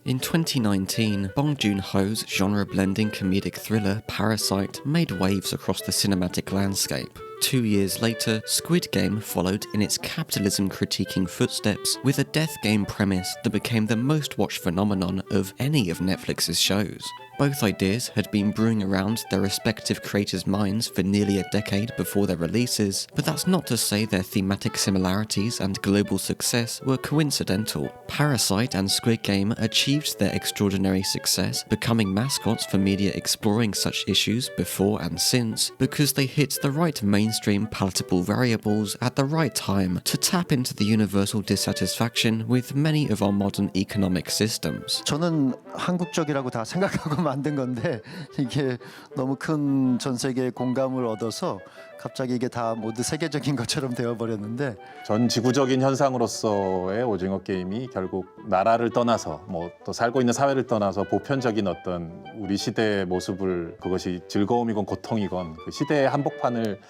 In 2019, Bong Joon-ho's genre-blending comedic thriller Parasite made waves across the cinematic landscape. 2 years later, Squid Game followed in its capitalism-critiquing footsteps with a death game premise that became the most-watched phenomenon of any of Netflix's shows. Both ideas had been brewing around their respective creators' minds for nearly a decade before their releases, but that's not to say their thematic similarities and global success were coincidental. Parasite and Squid Game achieved their extraordinary success, becoming mascots for media exploring such issues before and since, because they hit the right mainstream palatable variables at the right time to tap into the universal dissatisfaction with many of our modern economic systems. 저는 한국적이라고 다 생각하고 만든 건데 이게 너무 큰 전 세계의 공감을 얻어서 갑자기 이게 다 모두 세계적인 것처럼 되어버렸는데 전 지구적인 현상으로서의 오징어 게임이 결국 나라를 떠나서 또 살고 있는 사회를 떠나서 보편적인 어떤 우리 시대의 모습을 그것이 즐거움이건 고통이건 그 시대의 한복판을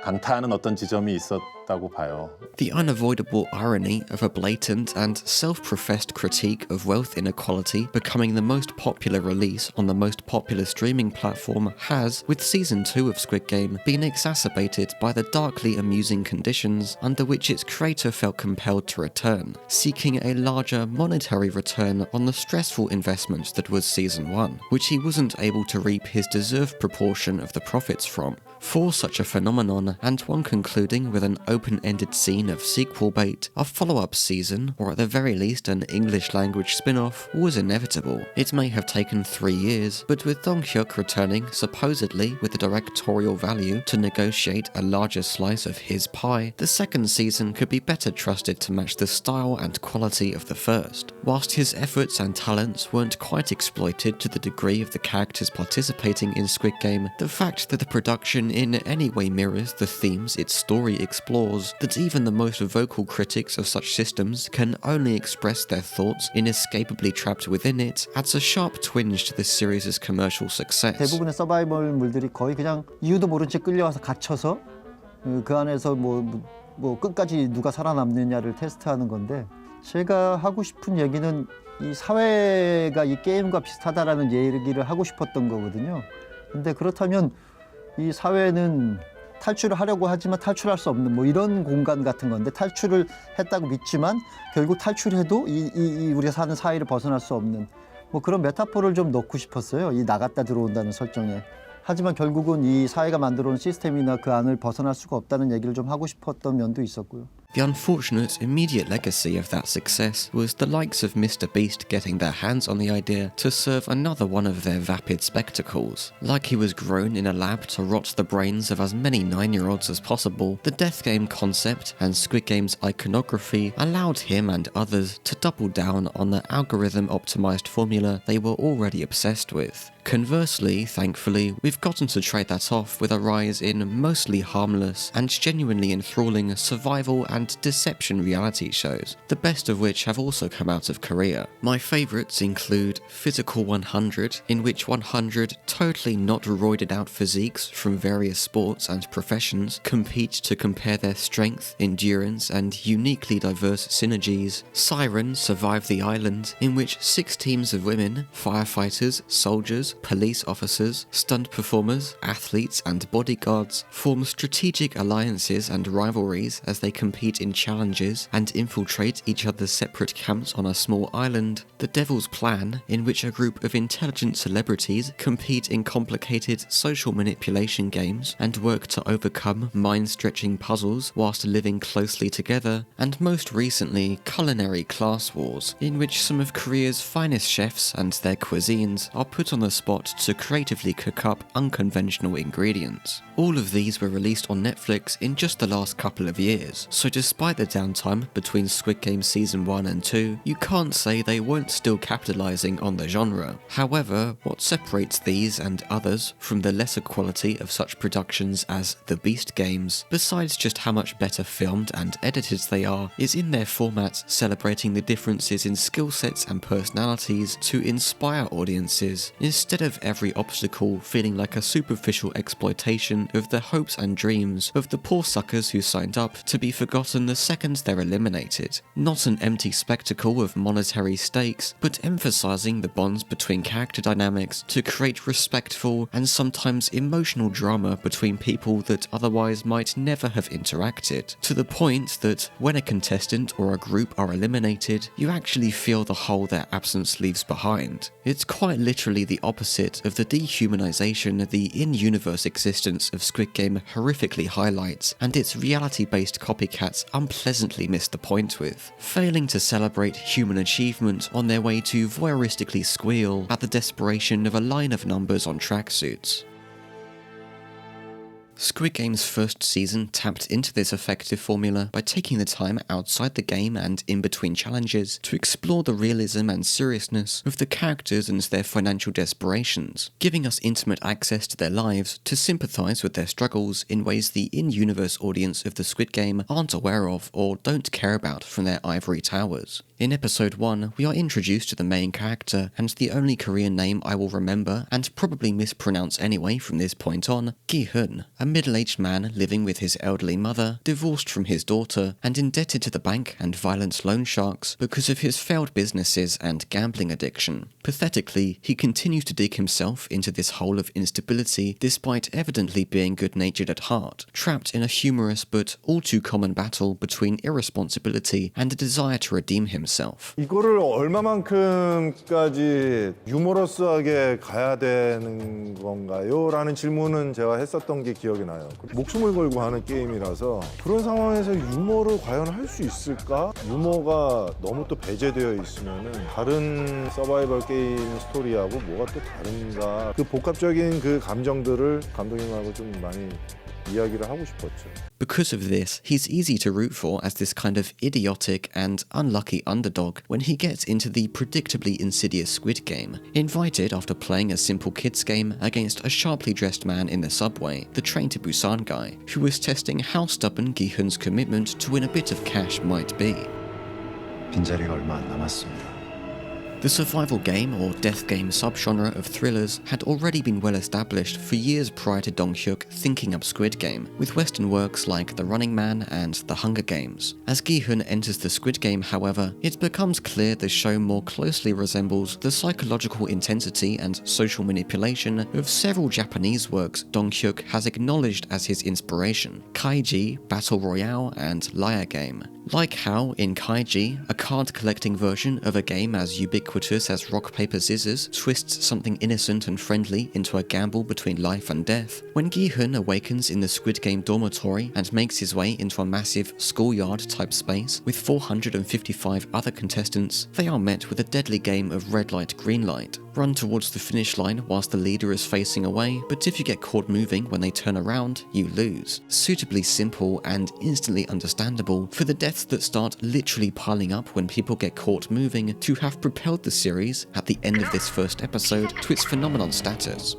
강타하는 어떤 지점이 있었다고 봐요. The unavoidable irony of a blatant and self-professed critique of wealth inequality becoming the most popular release on the most popular streaming platform has, with Season 2 of Squid Game, been exacerbated by the darkly amusing conditions under which its creator felt compelled to return, seeking a larger monetary return on the stressful investment that was Season 1, which he wasn't able to reap his deserved proportion of the profits from. For such a phenomenon, and one concluding with an open-ended scene of sequel bait, a follow-up season, or at the very least an English-language spin-off, was inevitable. It may have taken 3 years, but with Dong-hyuk returning, supposedly with the directorial value, to negotiate a larger slice of his pie, the second season could be better trusted to match the style and quality of the first. Whilst his efforts and talents weren't quite exploited to the degree of the characters participating in Squid Game, the fact that the production in any way mirrors the themes its story explores, that even the most vocal critics of such systems can only express their thoughts inescapably trapped within it, adds a sharp twinge to the series' commercial success. 대부분의 서바이벌물들이 거의 그냥 이유도 모른 채 끌려와서 갇혀서 그 안에서 뭐 끝까지 누가 살아남느냐를 테스트하는 건데 제가 하고 싶은 얘기는 이 사회가 이 게임과 비슷하다라는 얘기를 하고 싶었던 거거든요. 근데 그렇다면 이 사회는 탈출을 하려고 하지만 탈출할 수 없는 뭐 이런 공간 같은 건데 탈출을 했다고 믿지만 결국 탈출해도 이 우리가 사는 사회를 벗어날 수 없는 뭐 그런 메타포를 좀 넣고 싶었어요. 이 나갔다 들어온다는 설정에. 하지만 결국은 이 사회가 만들어 온 시스템이나 그 안을 벗어날 수가 없다는 얘기를 좀 하고 싶었던 면도 있었고요. The unfortunate immediate legacy of that success was the likes of Mr. Beast getting their hands on the idea to serve another one of their vapid spectacles. Like he was grown in a lab to rot the brains of as many 9-year-olds as possible, the death game concept and Squid Game's iconography allowed him and others to double down on the algorithm-optimized formula they were already obsessed with. Conversely, thankfully, we've gotten to trade that off with a rise in mostly harmless and genuinely enthralling survival and deception reality shows, the best of which have also come out of Korea. My favourites include Physical 100, in which 100 totally not roided out physiques from various sports and professions compete to compare their strength, endurance and uniquely diverse synergies. Siren Survive the Island, in which 6 teams of women, firefighters, soldiers, police officers, stunt performers, athletes and bodyguards form strategic alliances and rivalries as they compete in challenges and infiltrate each other's separate camps on a small island. The Devil's Plan, in which a group of intelligent celebrities compete in complicated social manipulation games and work to overcome mind-stretching puzzles whilst living closely together. And most recently, Culinary Class Wars, in which some of Korea's finest chefs and their cuisines are put on the spot to creatively cook up unconventional ingredients. All of these were released on Netflix in just the last couple of years, so despite the downtime between Squid Game Season 1 and 2, you can't say they weren't still capitalizing on the genre. However, what separates these and others from the lesser quality of such productions as The Beast Games, besides just how much better filmed and edited they are, is in their formats celebrating the differences in skill sets and personalities to inspire audiences, instead of every obstacle feeling like a superficial exploitation of the hopes and dreams of the poor suckers who signed up to be forgotten forgotten the second they're eliminated. Not an empty spectacle of monetary stakes, but emphasizing the bonds between character dynamics to create respectful and sometimes emotional drama between people that otherwise might never have interacted, to the point that when a contestant or a group are eliminated, you actually feel the hole their absence leaves behind. It's quite literally the opposite of the dehumanization the in-universe existence of Squid Game horrifically highlights, and its reality-based copycats unpleasantly miss the point with, failing to celebrate human achievement on their way to voyeuristically squeal at the desperation of a line of numbers on tracksuits. Squid Game's first season tapped into this effective formula by taking the time outside the game and in between challenges to explore the realism and seriousness of the characters and their financial desperations, giving us intimate access to their lives to sympathise with their struggles in ways the in-universe audience of the Squid Game aren't aware of or don't care about from their ivory towers. In episode 1, we are introduced to the main character and the only Korean name I will remember and probably mispronounce anyway from this point on, Gi-hun, a middle-aged man living with his elderly mother, divorced from his daughter, and indebted to the bank and violent loan sharks because of his failed businesses and gambling addiction. Pathetically, he continues to dig himself into this hole of instability despite evidently being good-natured at heart, trapped in a humorous but all too common battle between irresponsibility and a desire to redeem himself. 이거를 얼마만큼까지 유머러스하게 가야 되는 건가요? 라는 질문은 제가 했었던 게 기억이 나요. 목숨을 걸고 하는 게임이라서 그런 상황에서 유머를 과연 할 수 있을까? 유머가 너무 또 배제되어 있으면은 다른 서바이벌 게임 스토리하고 뭐가 또 다른가? 그 복합적인 그 감정들을 감독님하고 좀 많이 이야기를 하고 싶었죠. Because of this, he's easy to root for as this kind of idiotic and unlucky underdog when he gets into the predictably insidious Squid Game, invited after playing a simple kids game against a sharply dressed man in the subway, the Train to Busan guy, who was testing how stubborn Gi-hun's commitment to win a bit of cash might be. 빈자리가 얼마 안 남았습니다. The survival game or death game subgenre of thrillers had already been well established for years prior to Dong-hyuk thinking up Squid Game, with Western works like The Running Man and The Hunger Games. As Gi-hun enters the Squid Game, however, it becomes clear the show more closely resembles the psychological intensity and social manipulation of several Japanese works Dong-hyuk has acknowledged as his inspiration: Kaiji, Battle Royale, and Liar Game. Like how, in Kaiji, a card-collecting version of a game as ubiquitous as rock, paper, scissors twists something innocent and friendly into a gamble between life and death, when Gi-hun awakens in the Squid Game dormitory and makes his way into a massive schoolyard-type space with 455 other contestants, they are met with a deadly game of red light, green light. Run towards the finish line whilst the leader is facing away, but if you get caught moving when they turn around, you lose. Suitably simple and instantly understandable for the deaths that start literally piling up when people get caught moving to have propelled the series, at the end of this first episode, to its phenomenon status.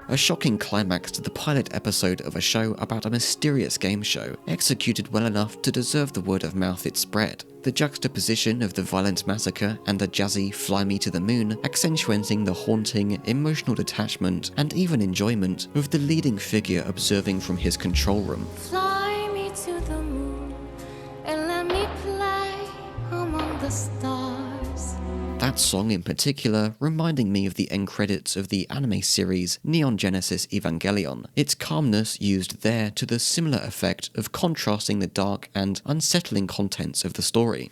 A shocking climax to the pilot episode of a show about a mysterious game show, executed well enough to deserve the word of mouth it spread. The juxtaposition of the violent massacre and the jazzy Fly Me to the Moon accentuating the haunting, emotional detachment and even enjoyment of the leading figure observing from his control room. Fly me to the moon and let me play among the stars. That song in particular reminding me of the end credits of the anime series Neon Genesis Evangelion, its calmness used there to the similar effect of contrasting the dark and unsettling contents of the story.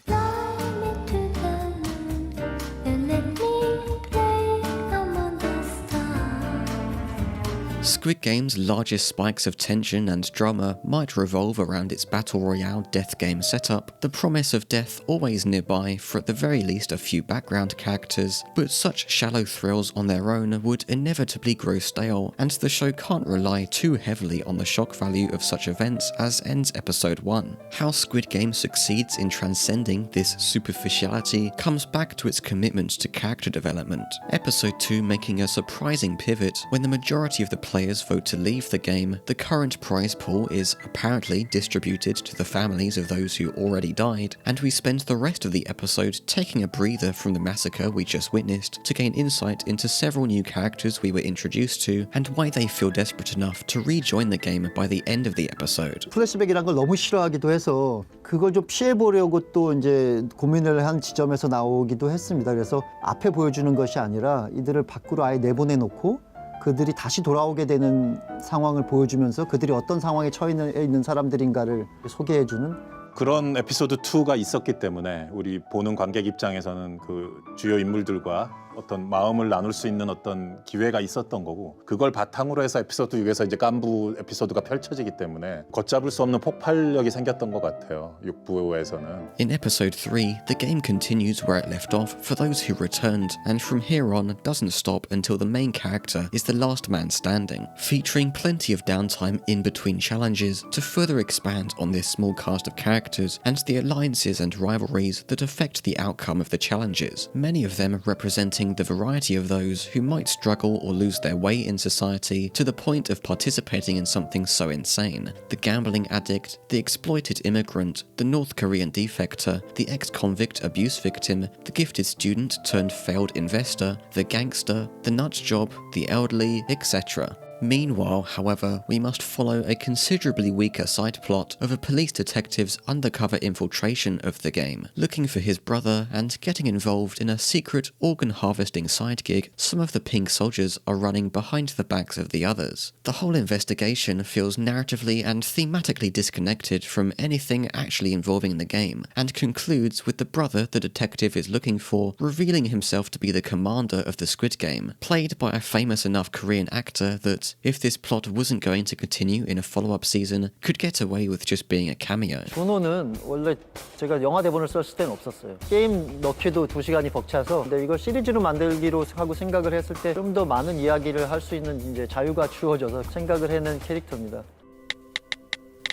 Squid Game's largest spikes of tension and drama might revolve around its battle royale death game setup, the promise of death always nearby for at the very least a few background characters, but such shallow thrills on their own would inevitably grow stale, and the show can't rely too heavily on the shock value of such events as ends episode 1. How Squid Game succeeds in transcending this superficiality comes back to its commitment to character development, episode 2 making a surprising pivot when the majority of the players players vote to leave the game, the current prize pool is apparently distributed to the families of those who already died, and we spend the rest of the episode taking a breather from the massacre we just witnessed to gain insight into several new characters we were introduced to and why they feel desperate enough to rejoin the game by the end of the episode. 플래시백이란 걸 너무 싫어하기도 해서 그걸 좀 피해보려고 또 이제 고민을 한 지점에서 나오기도 했습니다. 그래서 앞에 보여주는 것이 아니라 이들을 밖으로 아예 내보내놓고 그들이 다시 돌아오게 되는 상황을 보여주면서 그들이 어떤 상황에 처해 있는 사람들인가를 소개해주는 그런 에피소드 2가 있었기 때문에 우리 보는 관객 입장에서는 그 주요 인물들과 어떤 마음을 나눌 수 있는 어떤 기회가 있었던 거고 그걸 바탕으로 해서 에피소드 6에서 이제 깐부 에피소드가 펼쳐지기 때문에 걷잡을 수 없는 폭발력이 생겼던 것 같아요. 6부에서는. In episode 3, the game continues where it left off for those who returned, and from here on doesn't stop until the main character is the last man standing, featuring plenty of downtime in between challenges to further expand on this small cast of characters and the alliances and rivalries that affect the outcome of the challenges, many of them representing the variety of those who might struggle or lose their way in society to the point of participating in something so insane. The gambling addict, the exploited immigrant, the North Korean defector, the ex-convict abuse victim, the gifted student turned failed investor, the gangster, the nut job, the elderly, etc. Meanwhile, however, we must follow a considerably weaker side plot of a police detective's undercover infiltration of the game, looking for his brother and getting involved in a secret organ harvesting side gig some of the pink soldiers are running behind the backs of the others. The whole investigation feels narratively and thematically disconnected from anything actually involving the game, and concludes with the brother the detective is looking for revealing himself to be the commander of the Squid Game, played by a famous enough Korean actor that, if this plot wasn't going to continue in a follow-up season, could get away with just being a cameo. 조노는 원래 제가 영화 대본을 썼을 때는 없었어요. 게임 넣기도 2시간이 벅차서 근데 이걸 시리즈로 만들기로 하고 생각을 했을 때 좀 더 많은 이야기를 할 수 있는 이제 자유가 주어져서 생각을 해낸 캐릭터입니다.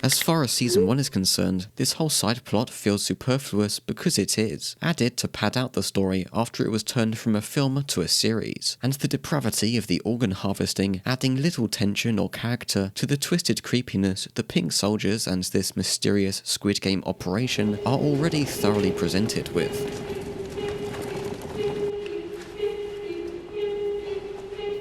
As far as Season 1 is concerned, this whole side plot feels superfluous because it is, added to pad out the story after it was turned from a film to a series, and the depravity of the organ harvesting adding little tension or character to the twisted creepiness the pink soldiers and this mysterious Squid Game operation are already thoroughly presented with.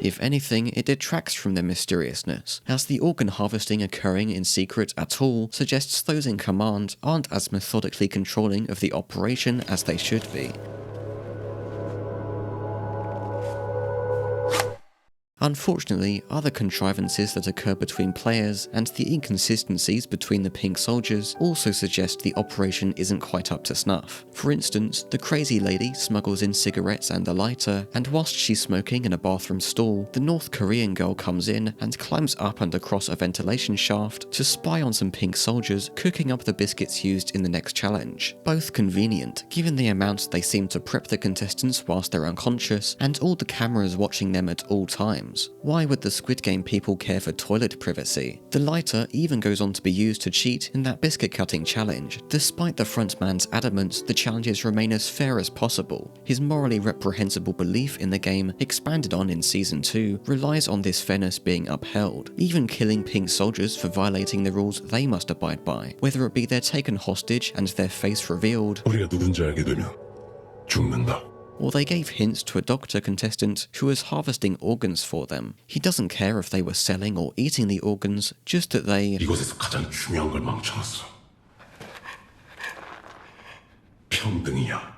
If anything, it detracts from their mysteriousness, as the organ harvesting occurring in secret at all suggests those in command aren't as methodically controlling of the operation as they should be. Unfortunately, other contrivances that occur between players and the inconsistencies between the pink soldiers also suggest the operation isn't quite up to snuff. For instance, the crazy lady smuggles in cigarettes and a lighter, and whilst she's smoking in a bathroom stall, the North Korean girl comes in and climbs up and across a ventilation shaft to spy on some pink soldiers cooking up the biscuits used in the next challenge. Both convenient, given the amount they seem to prep the contestants whilst they're unconscious, and all the cameras watching them at all times. Why would the Squid Game people care for toilet privacy? The lighter even goes on to be used to cheat in that biscuit cutting challenge, despite the frontman's adamance the challenges remain as fair as possible. His morally reprehensible belief in the game, expanded on in Season 2, relies on this fairness being upheld, even killing pink soldiers for violating the rules they must abide by, whether it be they're taken hostage and their face revealed, 우리가 누군지 알게 되면 죽는다. or they gave hints to a doctor contestant who was harvesting organs for them. He doesn't care if they were selling or eating the organs, just that they 이곳에서 가장 중요한 걸 망쳐놨어. 평등이야.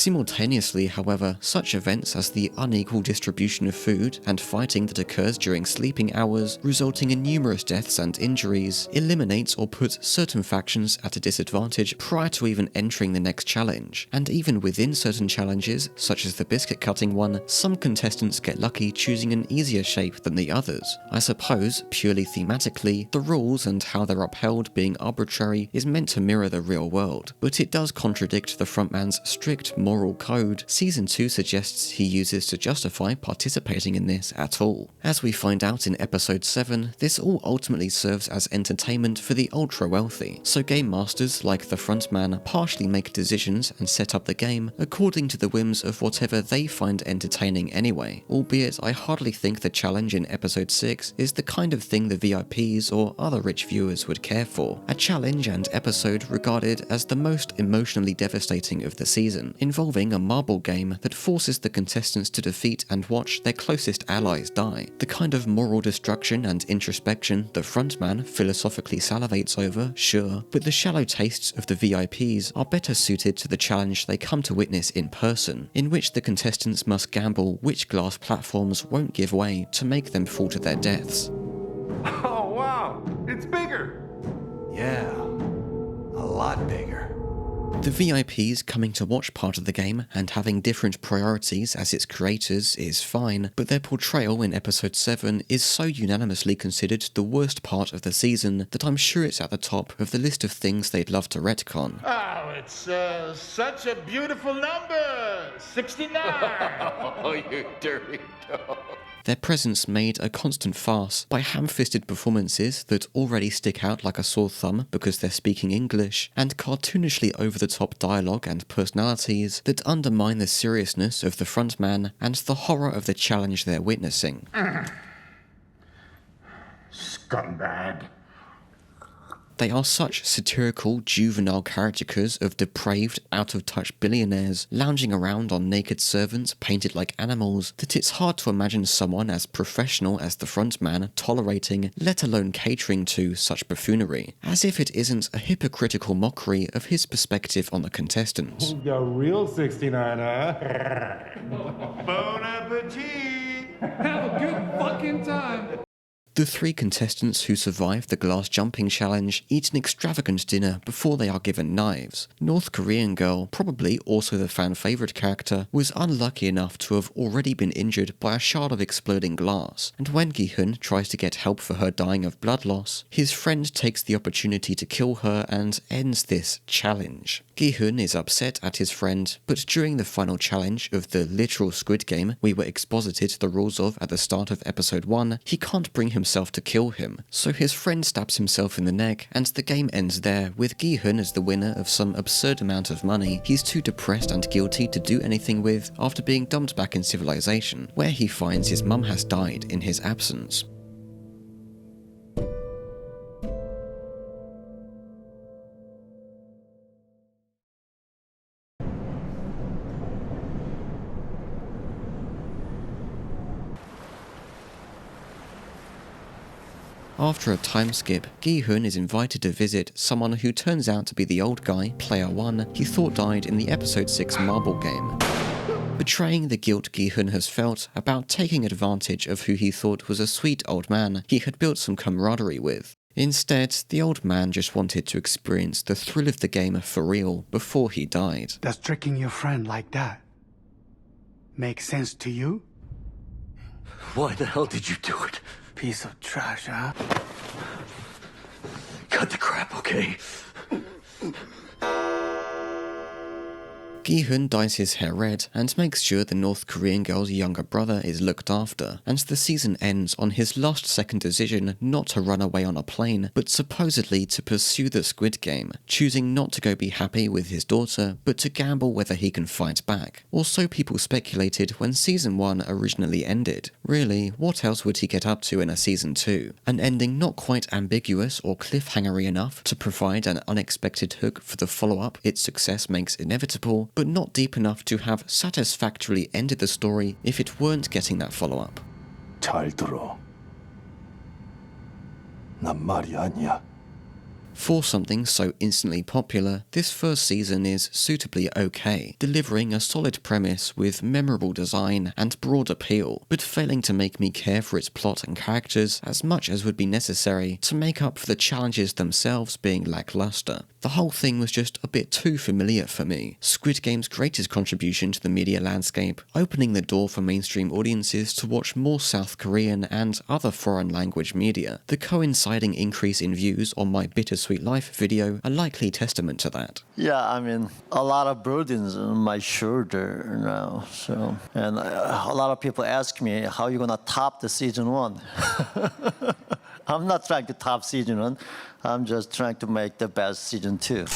Simultaneously, however, such events as the unequal distribution of food and fighting that occurs during sleeping hours, resulting in numerous deaths and injuries, eliminates or puts certain factions at a disadvantage prior to even entering the next challenge. And even within certain challenges, such as the biscuit cutting one, some contestants get lucky choosing an easier shape than the others. I suppose, purely thematically, the rules and how they're upheld being arbitrary is meant to mirror the real world, but it does contradict the frontman's strict moral moral code Season 2 suggests he uses to justify participating in this at all. As we find out in Episode 7, this all ultimately serves as entertainment for the ultra-wealthy, so game masters like the frontman partially make decisions and set up the game according to the whims of whatever they find entertaining anyway, albeit I hardly think the challenge in Episode 6 is the kind of thing the VIPs or other rich viewers would care for. A challenge and episode regarded as the most emotionally devastating of the season, involving a marble game that forces the contestants to defeat and watch their closest allies die. The kind of moral destruction and introspection the frontman philosophically salivates over, sure, but the shallow tastes of the VIPs are better suited to the challenge they come to witness in person, in which the contestants must gamble which glass platforms won't give way to make them fall to their deaths. Oh, wow, it's bigger. Yeah, a lot bigger. The VIPs coming to watch part of the game and having different priorities as its creators is fine, but their portrayal in Episode 7 is so unanimously considered the worst part of the season that I'm sure it's at the top of the list of things they'd love to retcon. Oh, it's such a beautiful number, 69. Oh, you dirty dog. Their presence made a constant farce by ham-fisted performances that already stick out like a sore thumb because they're speaking English, and cartoonishly over-the-top dialogue and personalities that undermine the seriousness of the frontman and the horror of the challenge they're witnessing. Scumbag. They are such satirical, juvenile caricatures of depraved, out-of-touch billionaires lounging around on naked servants painted like animals that it's hard to imagine someone as professional as the frontman tolerating, let alone catering to, such buffoonery, as if it isn't a hypocritical mockery of his perspective on the contestants. The real 69, huh? Bon appetit! Have a good fucking time! The three contestants who survive the glass jumping challenge eat an extravagant dinner before they are given knives. North Korean girl, probably also the fan favourite character, was unlucky enough to have already been injured by a shard of exploding glass, and when Gi-hun tries to get help for her dying of blood loss, his friend takes the opportunity to kill her and ends this challenge. Gi-hun is upset at his friend, but during the final challenge of the literal Squid Game we were exposited the rules of at the start of episode 1, he can't bring himself to kill him, so his friend stabs himself in the neck, and the game ends there, with Gi-hun as the winner of some absurd amount of money he's too depressed and guilty to do anything with after being dumped back in civilization, where he finds his mum has died in his absence. After a time skip, Gi-hun is invited to visit someone who turns out to be the old guy, Player 1, he thought died in the episode 6 marble game. Betraying the guilt Gi-hun has felt about taking advantage of who he thought was a sweet old man he had built some camaraderie with. Instead, the old man just wanted to experience the thrill of the game for real before he died. Does tricking your friend like that make sense to you? Why the hell did you do it? Piece of trash, huh? Cut the crap, okay? Gi-hun dyes his hair red and makes sure the North Korean girl's younger brother is looked after, and the season ends on his last second decision not to run away on a plane, but supposedly to pursue the Squid Game, choosing not to go be happy with his daughter, but to gamble whether he can fight back. Or so people speculated when season 1 originally ended. Really, what else would he get up to in a season 2? An ending not quite ambiguous or cliffhangery enough to provide an unexpected hook for the follow-up its success makes inevitable, but not deep enough to have satisfactorily ended the story if it weren't getting that follow-up. 잘 들어. 난 말이 아니야. For something so instantly popular, this first season is suitably okay, delivering a solid premise with memorable design and broad appeal, but failing to make me care for its plot and characters as much as would be necessary to make up for the challenges themselves being lackluster. The whole thing was just a bit too familiar for me. Squid Game's greatest contribution to the media landscape, opening the door for mainstream audiences to watch more South Korean and other foreign language media, the coinciding increase in views on my bitter Sweet Life video a likely testament to that. Yeah, I mean, a lot of burdens on my shoulder now. So, and a lot of people ask me, how are you gonna top the season 1? I'm not trying to top season 1. I'm just trying to make the best season 2.